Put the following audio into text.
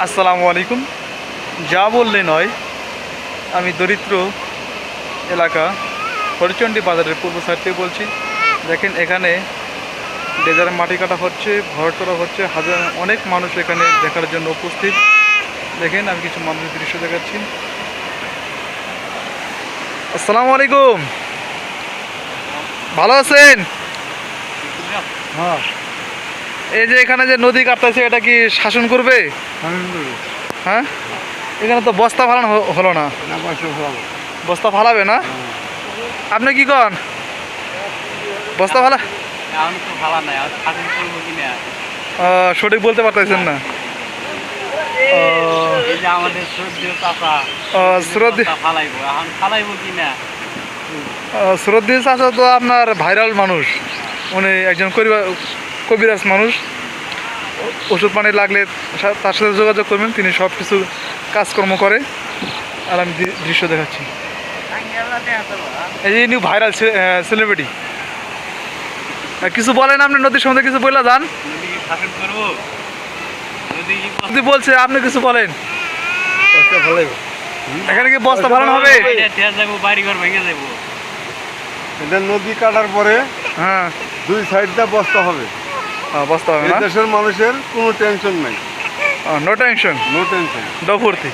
আসসালামু আলাইকুম। যা বললে নয়, আমি দরিদ্র এলাকা হরিচণ্ডী বাজারের পূর্ব সাইড থেকে বলছি। দেখেন এখানে ডেজারে মাটি কাটা হচ্ছে, ঘর তোলা হচ্ছে, অনেক মানুষ এখানে দেখার জন্য উপস্থিত। দেখেন আমি কিছু মানুষের দৃশ্য দেখাচ্ছি। আসসালামু আলাইকুম, ভালো আছেন? হ্যাঁ, এই যে এখানে যে নদী কাটতেছে, এটা কি শাসন করবে? হ্যাঁ, এখানে তো বস্তা ফালানো হলো না। বস্তা ফালাবে না? আপনি কি কন? বস্তা ফালা সঠিক বলতে পারতেছেন না। শ্রদ্ধেয় চাচা তো আপনার ভাইরাল মানুষ, উনি একজন কবিরাজ মানুষ। ওষুধ পানি লাগলে তার সাথে যোগাযোগ করবেন, তিনি সব কিছু কাজকর্ম করে। আর আমি দৃশ্য দেখাচ্ছি। এই যে নিউ ভাইরাল সেলিব্রিটি। কিছু বলেন আপনি, নদীর সম্বন্ধে কিছু বললা যান। নদী বলছে, আপনি কিছু বলেন। এখানে কি বস্তা ফালানো হবে? এটা নদী কাটার পরে হ্যাঁ, দুই সাইডটা বস্তা হবে। বস্তা হবে না? দেশের মানুষের কোনো টেনশন নাই। No tension, no tension. ডফুর্তি।